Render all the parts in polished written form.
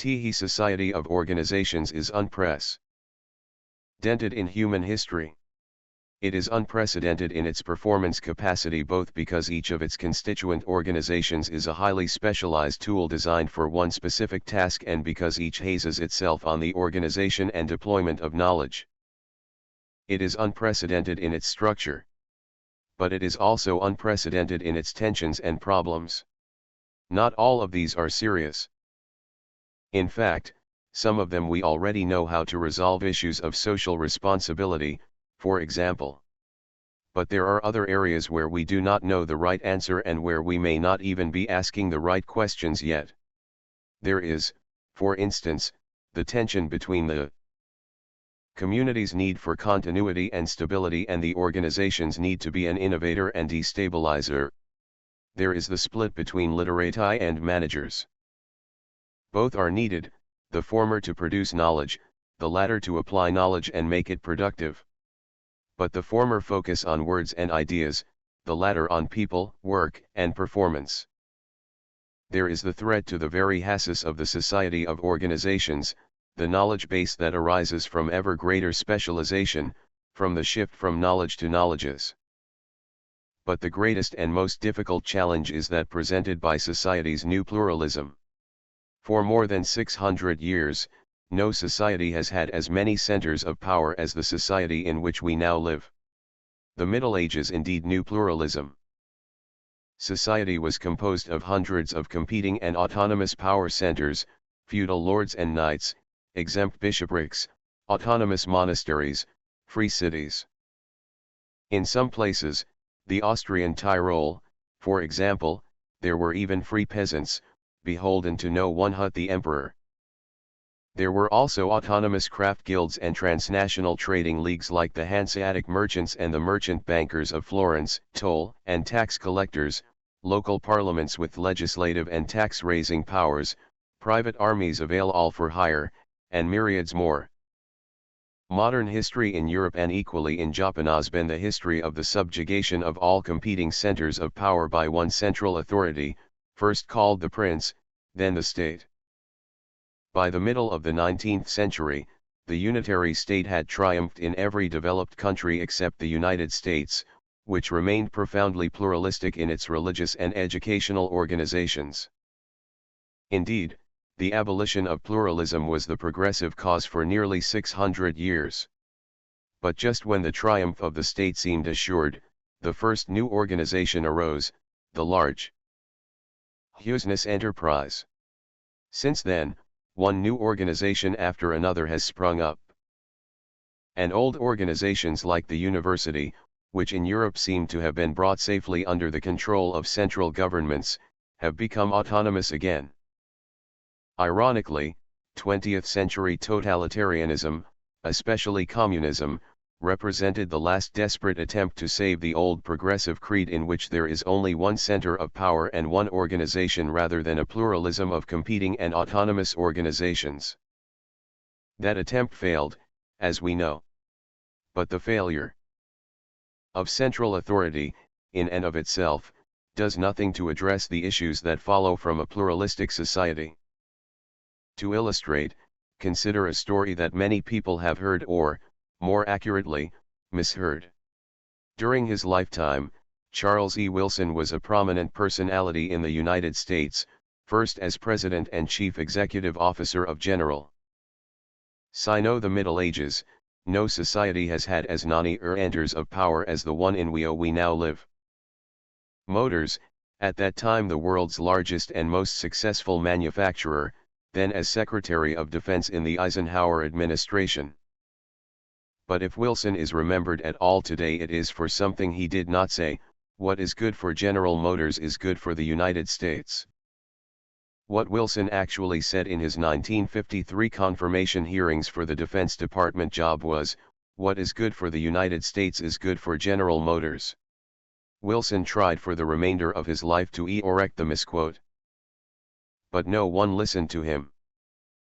The Society of Organizations is unprecedented in human history. It is unprecedented in its performance capacity both because each of its constituent organizations is a highly specialized tool designed for one specific task and because each bases itself on the organization and deployment of knowledge. It is unprecedented in its structure. But it is also unprecedented in its tensions and problems. Not all of these are serious. In fact, some of them we already know how to resolve issues of social responsibility, for example. But there are other areas where we do not know the right answer and where we may not even be asking the right questions yet. There is, for instance, the tension between the community's need for continuity and stability and the organization's need to be an innovator and destabilizer. There is the split between literati and managers. Both are needed, the former to produce knowledge, the latter to apply knowledge and make it productive. But the former focus on words and ideas, the latter on people, work, and performance. There is the threat to the very basis of the Society of Organizations, the knowledge base that arises from ever greater specialization, from the shift from knowledge to knowledges. But the greatest and most difficult challenge is that presented by society's new pluralism. For more than 600 years, no society has had as many centers of power as the society in which we now live. The Middle Ages indeed knew pluralism. Society was composed of hundreds of competing and autonomous power centers, feudal lords and knights, exempt bishoprics, autonomous monasteries, free cities. In some places, the Austrian Tyrol, for example, there were even free peasants, beholden to no one but the emperor. There were also autonomous craft guilds and transnational trading leagues like the Hanseatic merchants and the merchant bankers of Florence, toll and tax collectors, local parliaments with legislative and tax-raising powers, private armies avail all for hire, and myriads more. Modern history in Europe and equally in Japan has been the history of the subjugation of all competing centers of power by one central authority, first called the prince, then the state. By the middle of the 19th century, the unitary state had triumphed in every developed country except the United States, which remained profoundly pluralistic in its religious and educational organizations. Indeed, the abolition of pluralism was the progressive cause for nearly 600 years. But just when the triumph of the state seemed assured, the first new organization arose, the large business enterprise. Since then, one new organization after another has sprung up. And old organizations like the university, which in Europe seem to have been brought safely under the control of central governments, have become autonomous again. Ironically, 20th century totalitarianism, especially communism, represented the last desperate attempt to save the old progressive creed in which there is only one center of power and one organization rather than a pluralism of competing and autonomous organizations. That attempt failed, as we know. But the failure of central authority, in and of itself, does nothing to address the issues that follow from a pluralistic society. To illustrate, consider a story that many people have heard or, more accurately, misheard. During his lifetime, Charles E. Wilson was a prominent personality in the United States, first as President and Chief Executive Officer of General Sino. The Middle Ages, no society has had as many centers of power as the one in which we now live. Motors, at that time the world's largest and most successful manufacturer, then as Secretary of Defense in the Eisenhower administration. But if Wilson is remembered at all today, it is for something he did not say: what is good for General Motors is good for the United States. What Wilson actually said in his 1953 confirmation hearings for the Defense Department job was, what is good for the United States is good for General Motors. Wilson tried for the remainder of his life to erect the misquote. But no one listened to him.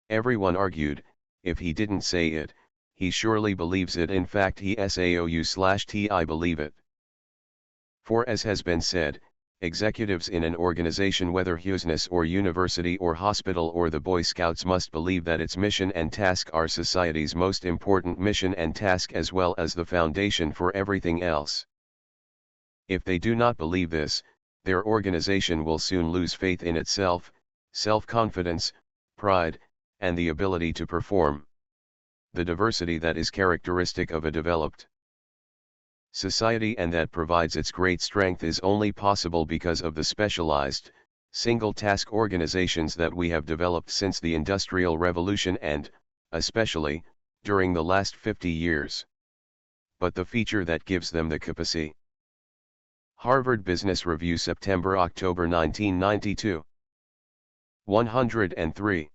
Everyone argued, if he didn't say it, he surely believes it. In fact, he SAOU/TI believe it. For as has been said, Executives in an organization, whether business or university or hospital or the Boy Scouts, must believe that its mission and task are society's most important mission and task, as well as the foundation for everything else. If they do not believe this, their organization will soon lose faith in itself, self-confidence, pride, and the ability to perform. The diversity that is characteristic of a developed society and that provides its great strength is only possible because of the specialized, single-task organizations that we have developed since the Industrial Revolution and, especially, during the last 50 years. But the feature that gives them the capacity. Harvard Business Review, September-October 1992. 103.